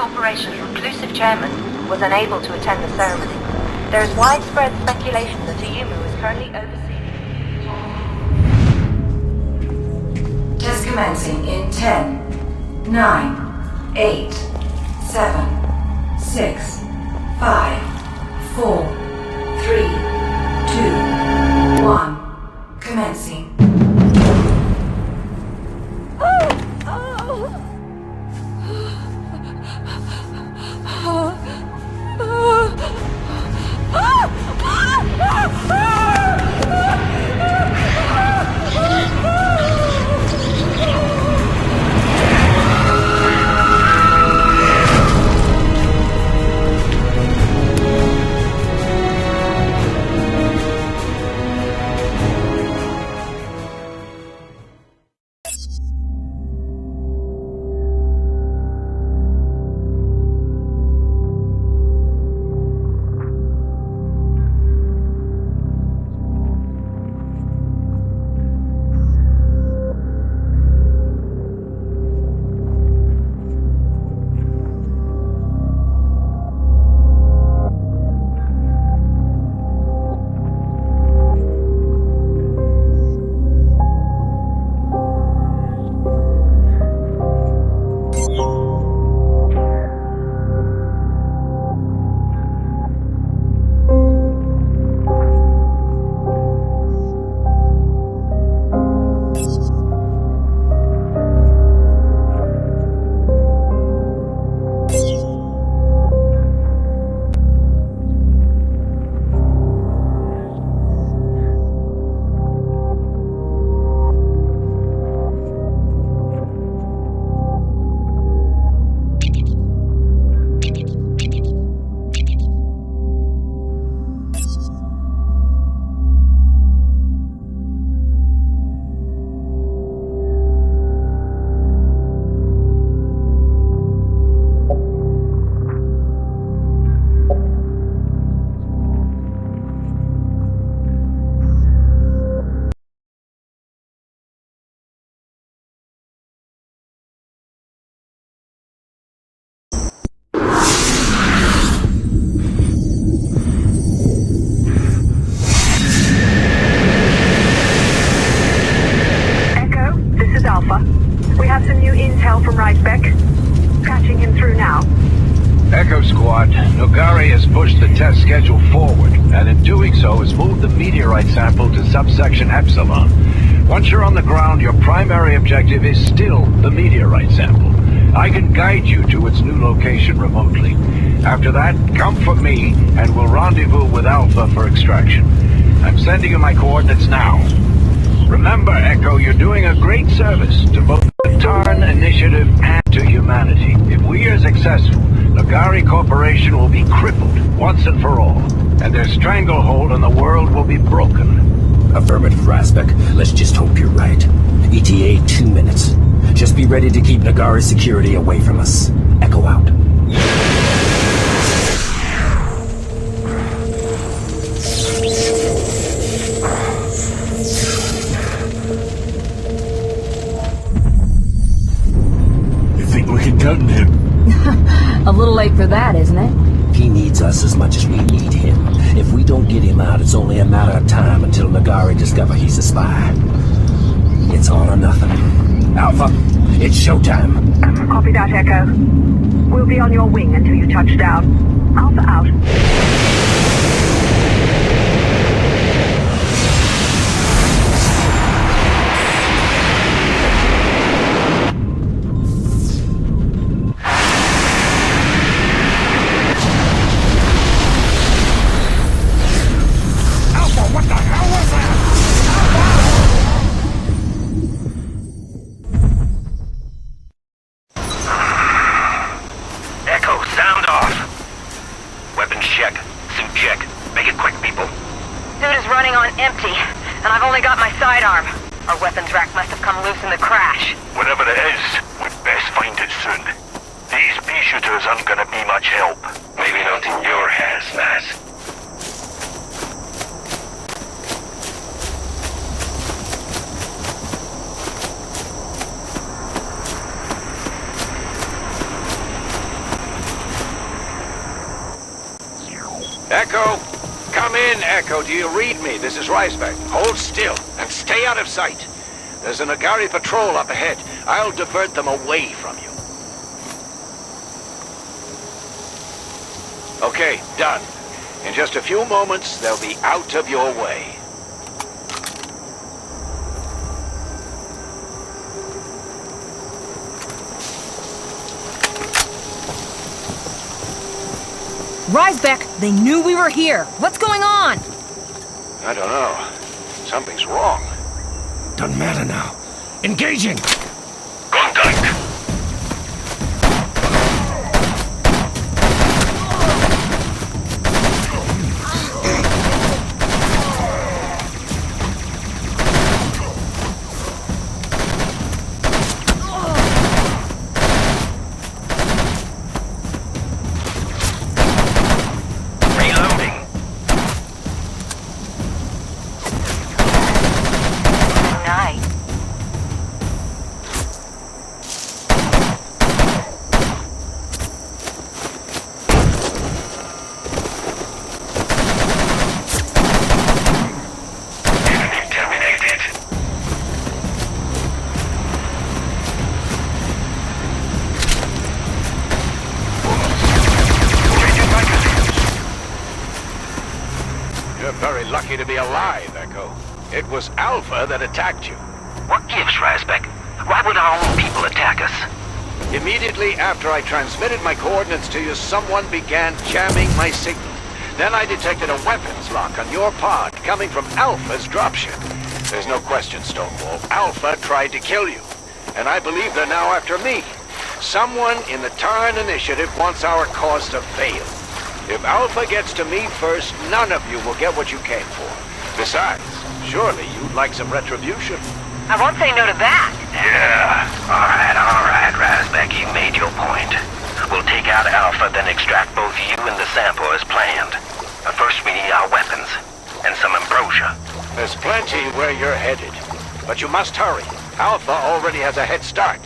Corporation's reclusive chairman was unable to attend the ceremony. There is widespread speculation that Ayumu is currently overseeing. Test commencing in 10, 9, 8, 7, 6, 5, 4, 3, 2, 1. Commencing. Schedule forward, and in doing so has moved the meteorite sample to subsection Epsilon. Once you're on the ground, your primary objective is still the meteorite sample. I can guide you to its new location remotely. After that, come for me, and we'll rendezvous with Alpha for extraction. I'm sending you my coordinates now. Remember, Echo, you're doing a great service to both the Tarn Initiative and to humanity. If we are successful, Nagari Corporation will be crippled once and for all, and their stranglehold on the world will be broken. Affirmative, Razbek. Let's just hope you're right. ETA 2 minutes. Just be ready to keep Nagari security away from us. Echo out. You think we can cut him? A little late for that, isn't it? He needs us as much as we need him. If we don't get him out, it's only a matter of time until Nagari discover he's a spy. It's all or nothing. Alpha, it's showtime. Copy that, Echo. We'll be on your wing until you touch down. Alpha out. Our weapons rack must have come loose in the crash. Whatever it is, we'd best find it soon. These pea shooters aren't gonna be much help. Maybe not in your hazmat. Echo! Come in, Echo. Do you read me? This is Reisbeck. Hold still and stay out of sight. There's a Nagari patrol up ahead. I'll divert them away from you. Okay, done. In just a few moments, they'll be out of your way. Reisbeck, they knew we were here. What's going on? I don't know. Something's wrong. Doesn't matter now. Engaging! Contact! Very lucky to be alive, Echo. It was Alpha that attacked you. What gives, Reisbeck? Why would our own people attack us? Immediately after I transmitted my coordinates to you, someone began jamming my signal. Then I detected a weapons lock on your pod coming from Alpha's dropship. There's no question, Stonewall. Alpha tried to kill you. And I believe they're now after me. Someone in the Tarn Initiative wants our cause to fail. If Alpha gets to me first, none of you will get what you came for. Besides, surely you'd like some retribution. I won't say no to that. Yeah. All right, Reisbeck, you made your point. We'll take out Alpha, then extract both you and the sample as planned. But first we need our weapons. And some ambrosia. There's plenty where you're headed. But you must hurry. Alpha already has a head start.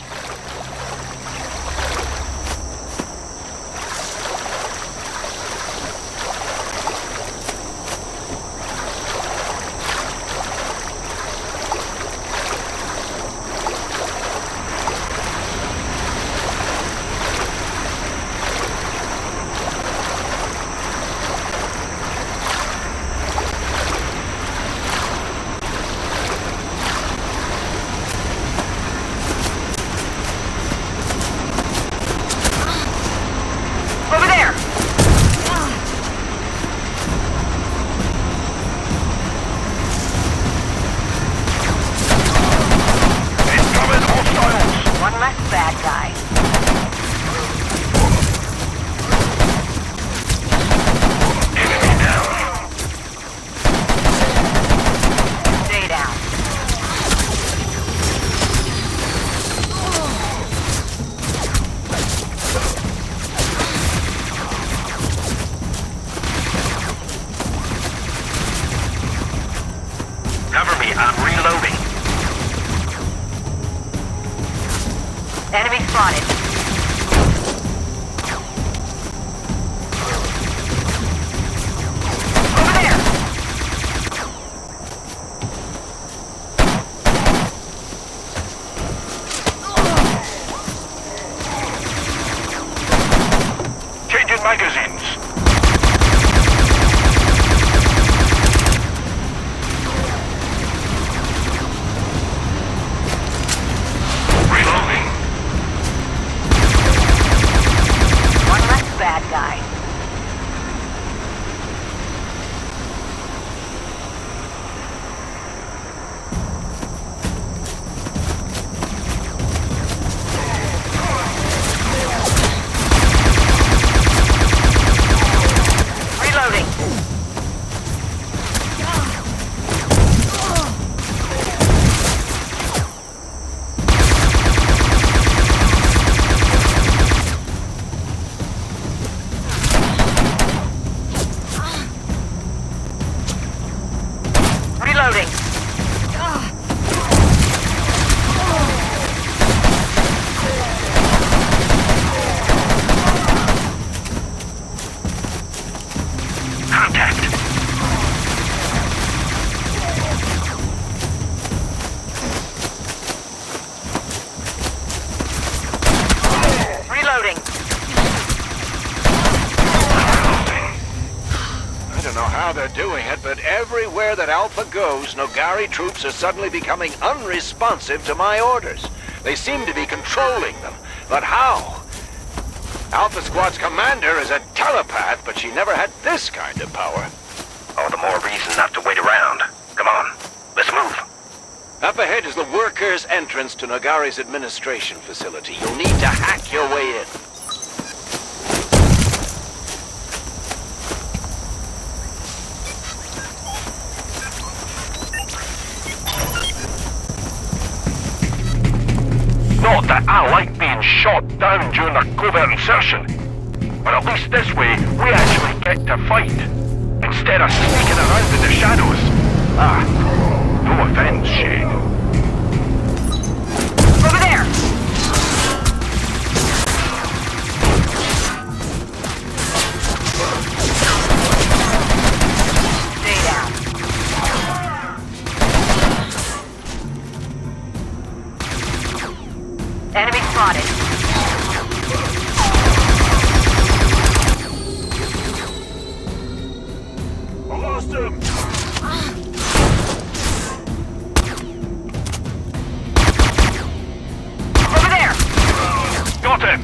Enemy spotted. Over there! Changing magazines. how they're doing it, but everywhere that Alpha goes, Nogari troops are suddenly becoming unresponsive to my orders. They seem to be controlling them. But how? Alpha Squad's commander is a telepath, but she never had this kind of power. All the more reason not to wait around. Come on, let's move. Up ahead is the workers' entrance to Nogari's administration facility. You'll need to hack your way in. Not that I like being shot down during a covert insertion. But at least this way, we actually get to fight. Instead of sneaking around in the shadows. No offense, Shane. Over there! Stay down. Enemy spotted. I lost him! Over there! Got him!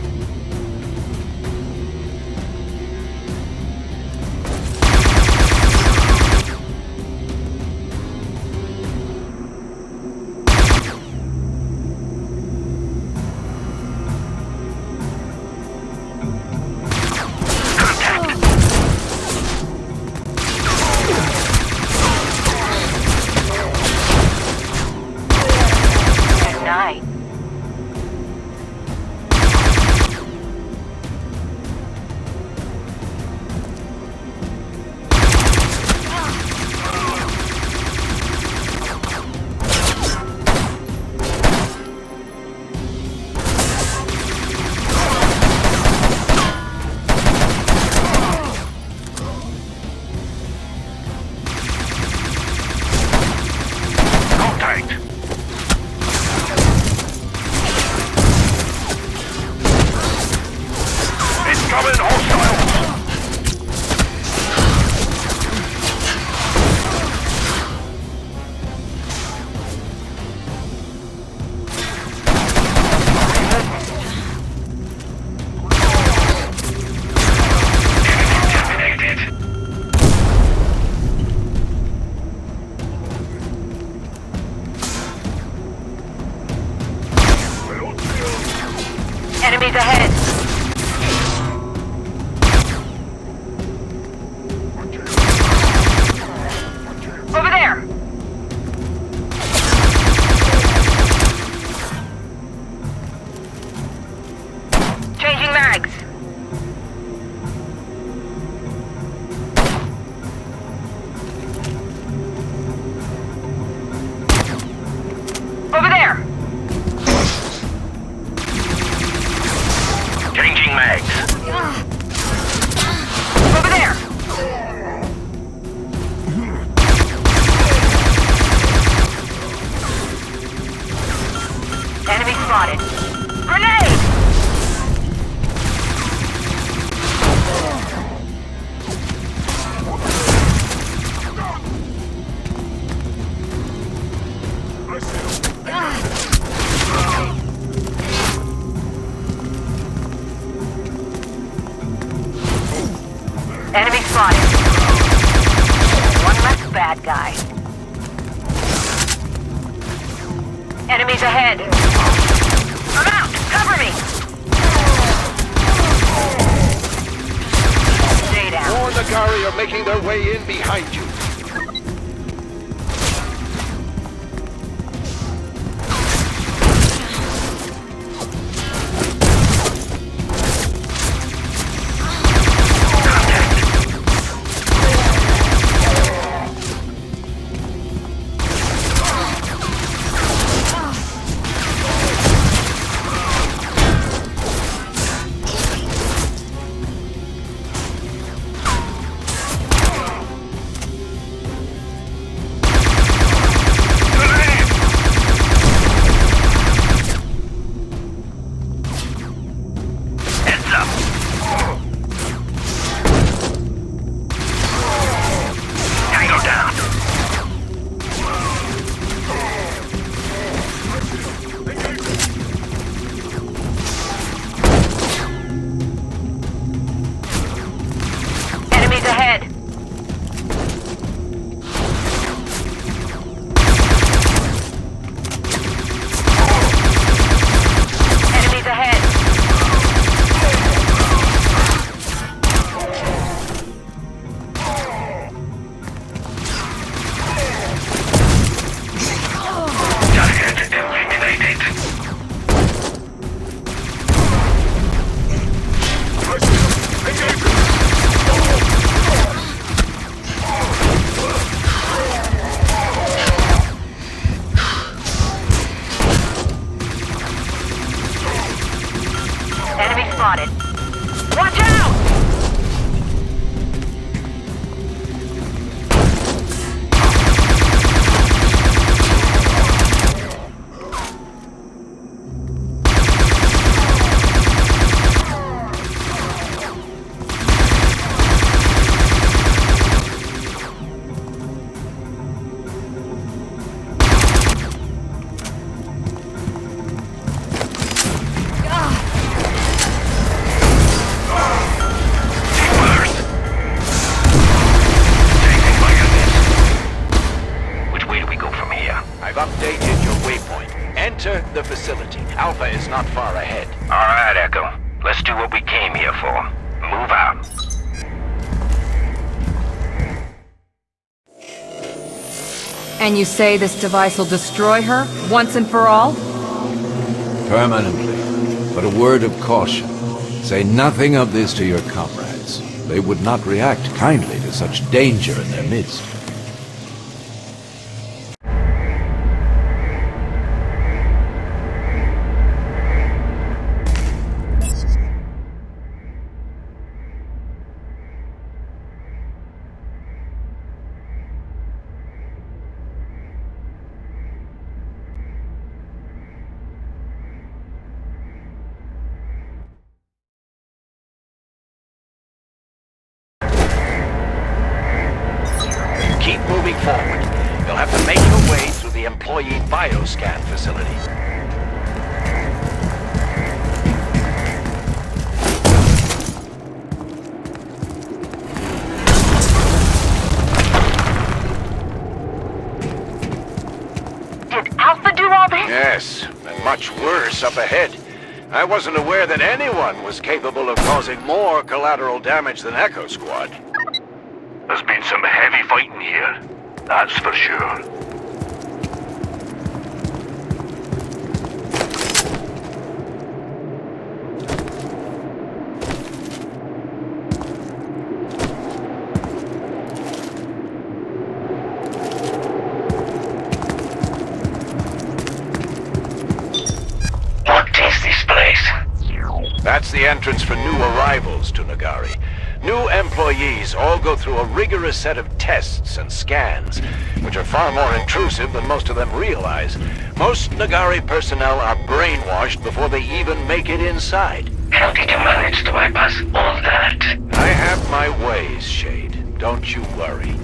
Good night. Contact! Incoming hostiles! Eliminated. Enemies ahead! Over there! Changing mags! Over there! Changing mags. Over there! Enemy spotted. Grenade! Enemy spotted. One less bad guy. Enemies ahead. I'm out! Cover me! Stay down. More Nogari are making their way in behind you. spotted. Watch out! The facility. Alpha is not far ahead. All right, Echo. Let's do what we came here for. Move out. And you say this device will destroy her, once and for all? Permanently. But a word of caution. Say nothing of this to your comrades. They would not react kindly to such danger in their midst. Keep moving forward. You'll have to make your way through the employee bioscan facility. Did Alpha do all this? Yes, and much worse up ahead. I wasn't aware that anyone was capable of causing more collateral damage than Echo Squad. There's been some heavy fighting here. That's for sure. What is this place? That's the entrance for new arrivals to Nagari. New employees all go through a rigorous set of tests and scans, which are far more intrusive than most of them realize. Most Nagari personnel are brainwashed before they even make it inside. How did you manage to bypass all that? I have my ways, Shade. Don't you worry.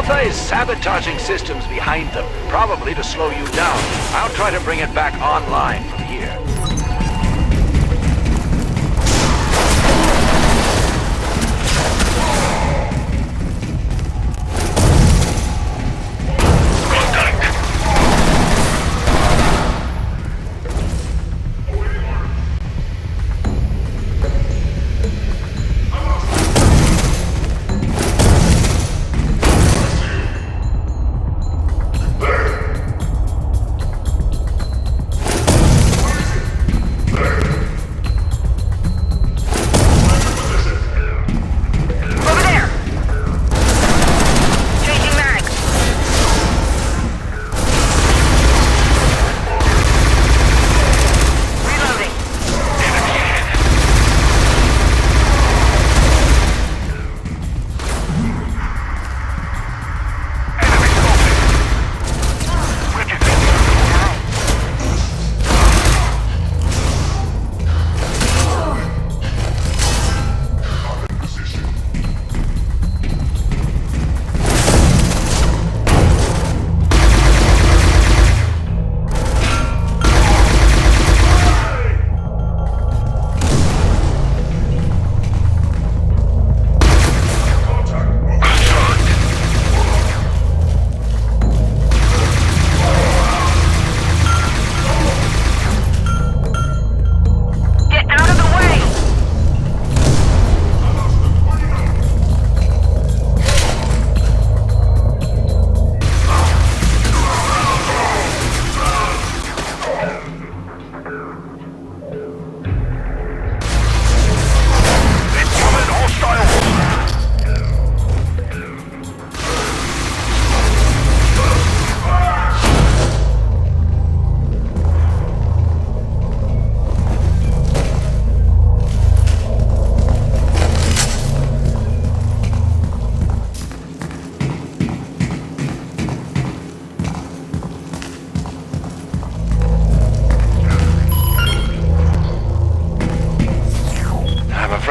Alpha is sabotaging systems behind them, probably to slow you down. I'll try to bring it back online from here.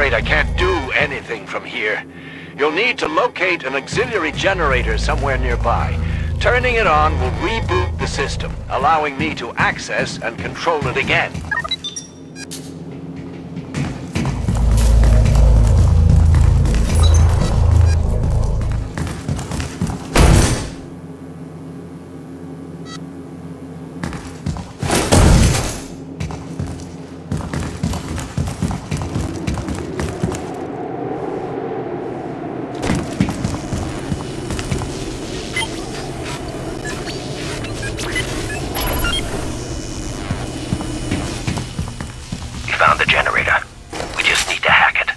I can't do anything from here. You'll need to locate an auxiliary generator somewhere nearby. Turning it on will reboot the system, allowing me to access and control it again. Found the generator. We just need to hack it.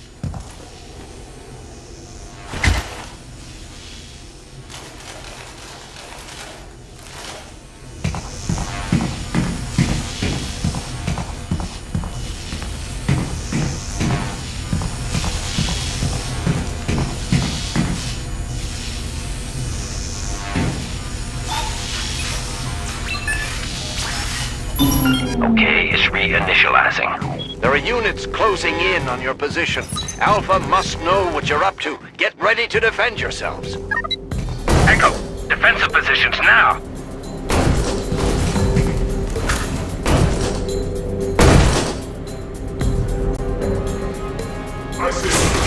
Okay, it's reinitializing. There are units closing in on your position. Alpha must know what you're up to. Get ready to defend yourselves. Echo, defensive positions now. I see.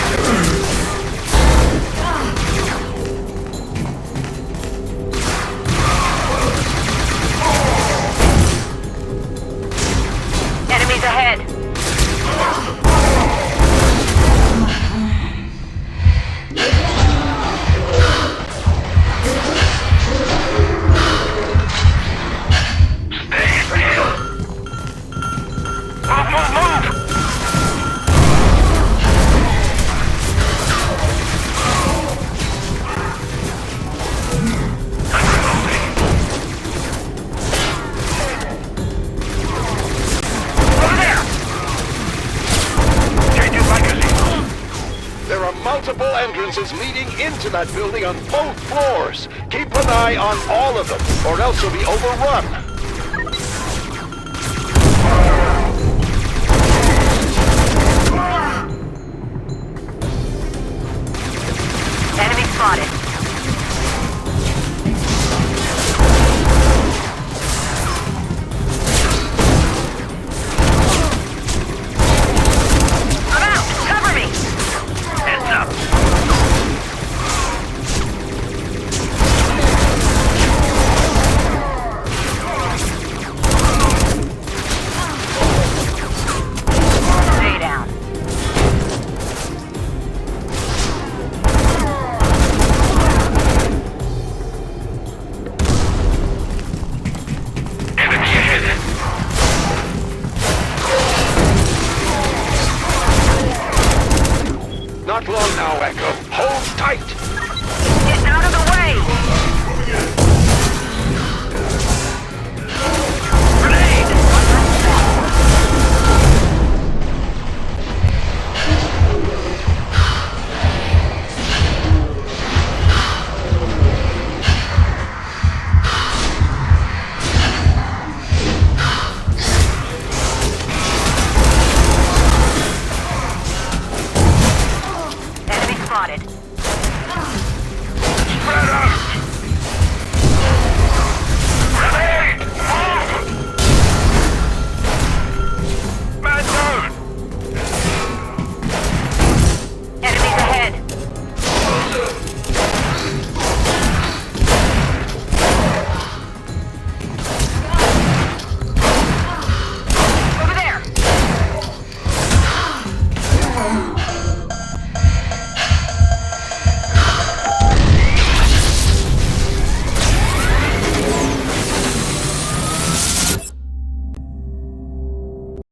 Enemies ahead. Stay still. Move, move, move! Multiple entrances leading into that building on both floors. Keep an eye on all of them, or else you'll be overrun. Enemy spotted. right!